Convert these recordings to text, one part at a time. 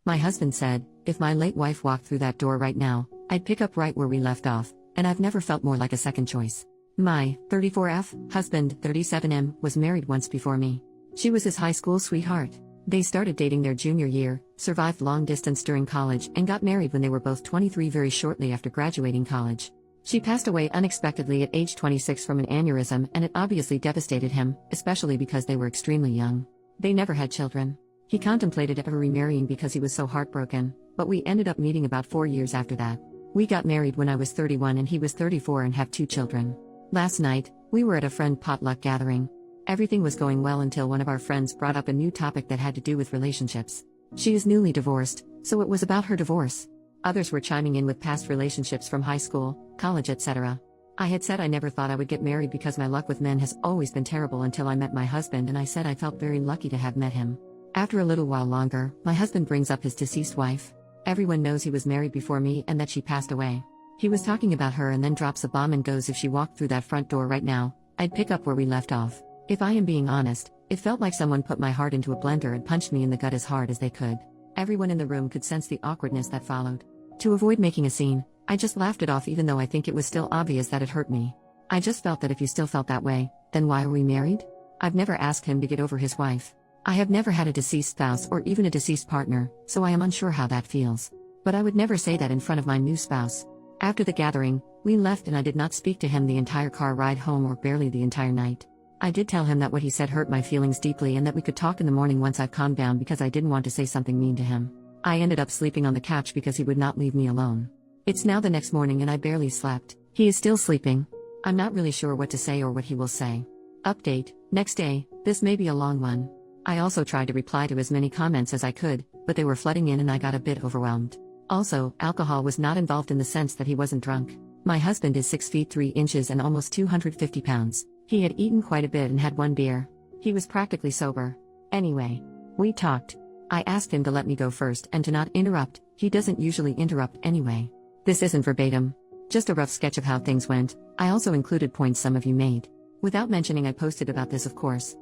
My husband said, if my late wife walked through that door right now, I'd pick up right where we left off, and I've never felt more like a second choice. My 34F husband, 37M, was married once before me. She was his high school sweetheart. They started dating their junior year, survived long distance during college, and got married when they were both 23 very shortly after graduating college. She passed away unexpectedly at age 26 from an aneurysm, and it obviously devastated him, especially because they were extremely young. They never had children. He contemplated ever remarrying because he was so heartbroken, but we ended up meeting about 4 years after that. We got married when I was 31 and he was 34 and have 2 children. Last night, we were at a friend potluck gathering. Everything was going well until one of our friends brought up a new topic that had to do with relationships. She is newly divorced, so it was about her divorce. Others were chiming in with past relationships from high school, college, etc. I had said I never thought I would get married because my luck with men has always been terrible until I met my husband, and I said I felt very lucky to have met him. After a little while longer, my husband brings up his deceased wife. Everyone knows he was married before me and that she passed away. He was talking about her and then drops a bomb and goes, if she walked through that front door right now, I'd pick up where we left off. If I am being honest, it felt like someone put my heart into a blender and punched me in the gut as hard as they could. Everyone in the room could sense the awkwardness that followed. To avoid making a scene, I just laughed it off, even though I think it was still obvious that it hurt me. I just felt that if you still felt that way, then why are we married? I've never asked him to get over his wife. I have never had a deceased spouse or even a deceased partner, so I am unsure how that feels. But I would never say that in front of my new spouse. After the gathering, we left and I did not speak to him the entire car ride home, or barely the entire night. I did tell him that what he said hurt my feelings deeply and that we could talk in the morning once I've calmed down, because I didn't want to say something mean to him. I ended up sleeping on the couch because he would not leave me alone. It's now the next morning and I barely slept. He is still sleeping. I'm not really sure what to say or what he will say. Update, next day, this may be a long one. I also tried to reply to as many comments as I could, but they were flooding in and I got a bit overwhelmed. Also, alcohol was not involved in the sense that he wasn't drunk. My husband is 6 feet 3 inches and almost 250 pounds. He had eaten quite a bit and had 1 beer. He was practically sober. Anyway, we talked. I asked him to let me go first and to not interrupt. He doesn't usually interrupt anyway. This isn't verbatim. Just a rough sketch of how things went. I also included points some of you made. Without mentioning I posted about this, of course.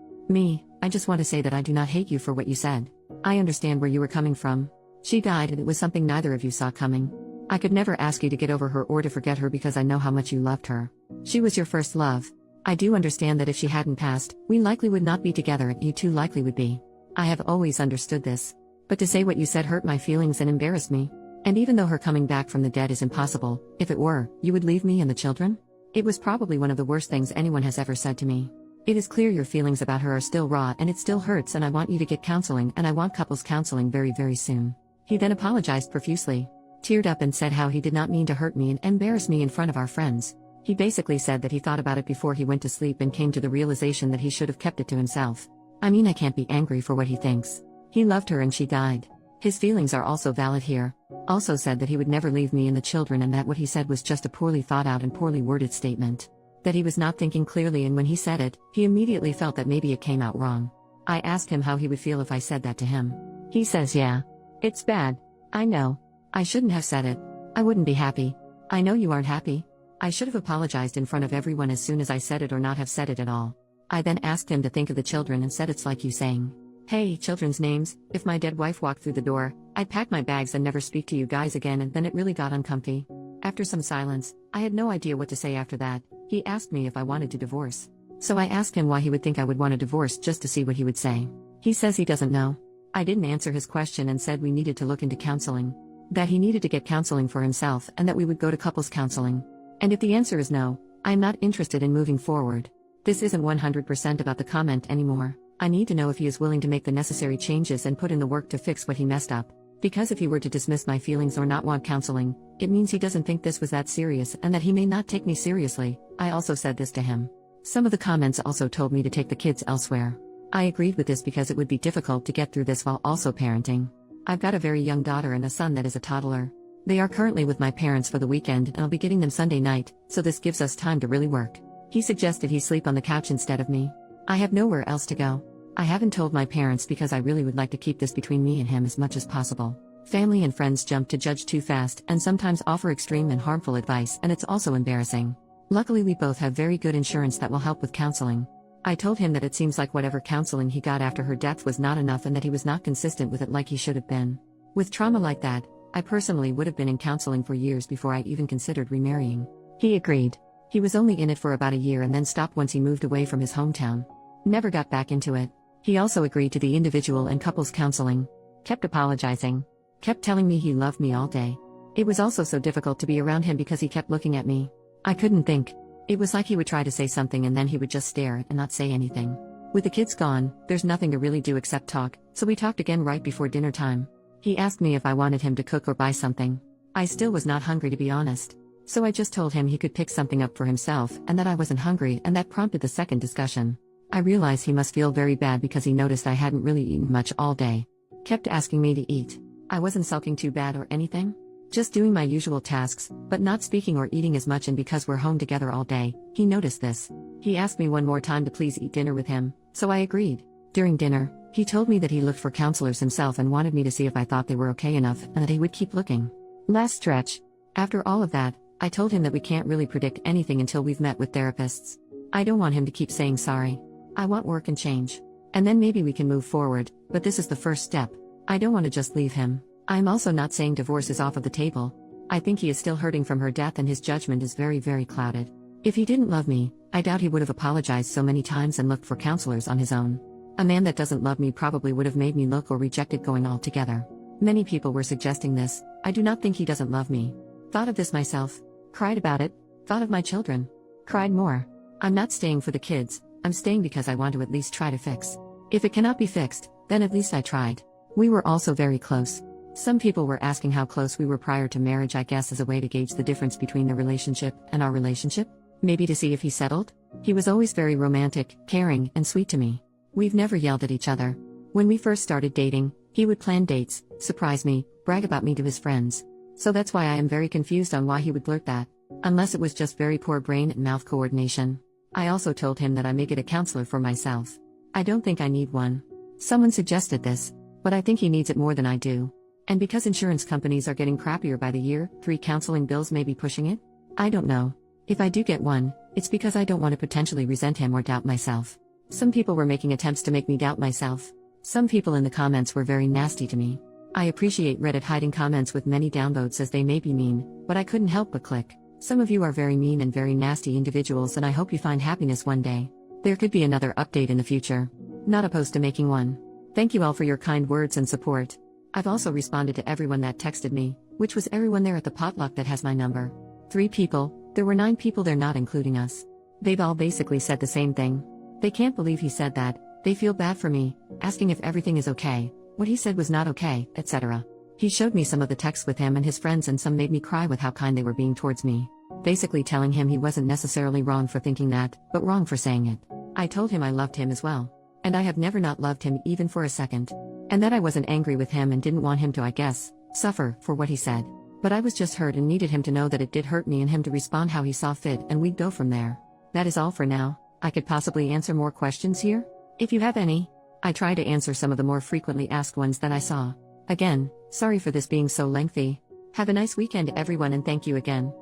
I just want to say that I do not hate you for what you said. I understand where you were coming from. She died and it was something neither of you saw coming. I could never ask you to get over her or to forget her because I know how much you loved her. She was your first love. I do understand that if she hadn't passed, we likely would not be together, and you two likely would be. I have always understood this. But to say what you said hurt my feelings and embarrassed me. And even though her coming back from the dead is impossible, if it were, you would leave me and the children? It was probably one of the worst things anyone has ever said to me. It is clear your feelings about her are still raw and it still hurts, and I want you to get counseling, and I want couples counseling very, very soon. He then apologized profusely, teared up, and said how he did not mean to hurt me and embarrass me in front of our friends. He basically said that he thought about it before he went to sleep and came to the realization that he should have kept it to himself. I can't be angry for what he thinks. He loved her and she died. His feelings are also valid here. Also said that he would never leave me and the children, and that what he said was just a poorly thought out and poorly worded statement. That he was not thinking clearly, and when he said it, he immediately felt that maybe it came out wrong. I asked him how he would feel if I said that to him. He says, yeah. It's bad. I know. I shouldn't have said it. I wouldn't be happy. I know you aren't happy. I should have apologized in front of everyone as soon as I said it, or not have said it at all. I then asked him to think of the children and said it's like you saying, hey, children's names, if my dead wife walked through the door, I'd pack my bags and never speak to you guys again, and then it really got uncomfy. After some silence, I had no idea what to say after that. He asked me if I wanted to divorce. So I asked him why he would think I would want a divorce, just to see what he would say. He says he doesn't know. I didn't answer his question and said we needed to look into counseling. That he needed to get counseling for himself and that we would go to couples counseling. And if the answer is no, I'm not interested in moving forward. This isn't 100% about the comment anymore. I need to know if he is willing to make the necessary changes and put in the work to fix what he messed up. Because if he were to dismiss my feelings or not want counseling, it means he doesn't think this was that serious and that he may not take me seriously. I also said this to him. Some of the comments also told me to take the kids elsewhere. I agreed with this because it would be difficult to get through this while also parenting. I've got a very young daughter and a son that is a toddler. They are currently with my parents for the weekend and I'll be getting them Sunday night, so this gives us time to really work. He suggested he sleep on the couch instead of me. I have nowhere else to go. I haven't told my parents because I really would like to keep this between me and him as much as possible. Family and friends jump to judge too fast and sometimes offer extreme and harmful advice, and it's also embarrassing. Luckily we both have very good insurance that will help with counseling. I told him that it seems like whatever counseling he got after her death was not enough and that he was not consistent with it like he should have been. With trauma like that, I personally would have been in counseling for years before I even considered remarrying. He agreed. He was only in it for about a year and then stopped once he moved away from his hometown. Never got back into it. He also agreed to the individual and couples counseling. Kept apologizing. Kept telling me he loved me all day. It was also so difficult to be around him because he kept looking at me. I couldn't think. It was like he would try to say something and then he would just stare and not say anything. With the kids gone, there's nothing to really do except talk, so we talked again right before dinner time. He asked me if I wanted him to cook or buy something. I still was not hungry, to be honest. So I just told him he could pick something up for himself and that I wasn't hungry, and that prompted the second discussion. I realized he must feel very bad because he noticed I hadn't really eaten much all day. Kept asking me to eat. I wasn't sulking too bad or anything. Just doing my usual tasks, but not speaking or eating as much, and because we're home together all day, he noticed this. He asked me one more time to please eat dinner with him, so I agreed. During dinner, he told me that he looked for counselors himself and wanted me to see if I thought they were okay enough and that he would keep looking. Last stretch. After all of that, I told him that we can't really predict anything until we've met with therapists. I don't want him to keep saying sorry. I want work and change. And then maybe we can move forward, but this is the first step. I don't want to just leave him. I'm also not saying divorce is off of the table. I think he is still hurting from her death and his judgment is very, very clouded. If he didn't love me, I doubt he would have apologized so many times and looked for counselors on his own. A man that doesn't love me probably would have made me look or rejected going altogether. Many people were suggesting this. I do not think he doesn't love me. Thought of this myself. Cried about it. Thought of my children. Cried more. I'm not staying for the kids. I'm staying because I want to at least try to fix. If it cannot be fixed, then at least I tried. We were also very close. Some people were asking how close we were prior to marriage, I guess as a way to gauge the difference between the relationship and our relationship. Maybe to see if he settled? He was always very romantic, caring, and sweet to me. We've never yelled at each other. When we first started dating, he would plan dates, surprise me, brag about me to his friends. So that's why I am very confused on why he would blurt that. Unless it was just very poor brain and mouth coordination. I also told him that I may get a counselor for myself. I don't think I need one. Someone suggested this, but I think he needs it more than I do. And because insurance companies are getting crappier by the year, 3 counseling bills may be pushing it? I don't know. If I do get one, it's because I don't want to potentially resent him or doubt myself. Some people were making attempts to make me doubt myself. Some people in the comments were very nasty to me. I appreciate Reddit hiding comments with many downvotes as they may be mean, but I couldn't help but click. Some of you are very mean and very nasty individuals, and I hope you find happiness one day. There could be another update in the future. Not opposed to making one. Thank you all for your kind words and support. I've also responded to everyone that texted me, which was everyone there at the potluck that has my number. 3 people, there were 9 people there not including us. They've all basically said the same thing. They can't believe he said that, they feel bad for me, asking if everything is okay, what he said was not okay, etc. He showed me some of the texts with him and his friends, and some made me cry with how kind they were being towards me. Basically telling him he wasn't necessarily wrong for thinking that, but wrong for saying it. I told him I loved him as well. And I have never not loved him even for a second. And that I wasn't angry with him and didn't want him to, I guess, suffer for what he said. But I was just hurt and needed him to know that it did hurt me and him to respond how he saw fit, and we'd go from there. That is all for now. I could possibly answer more questions here? If you have any. I try to answer some of the more frequently asked ones that I saw. Again, sorry for this being so lengthy. Have a nice weekend everyone, and thank you again.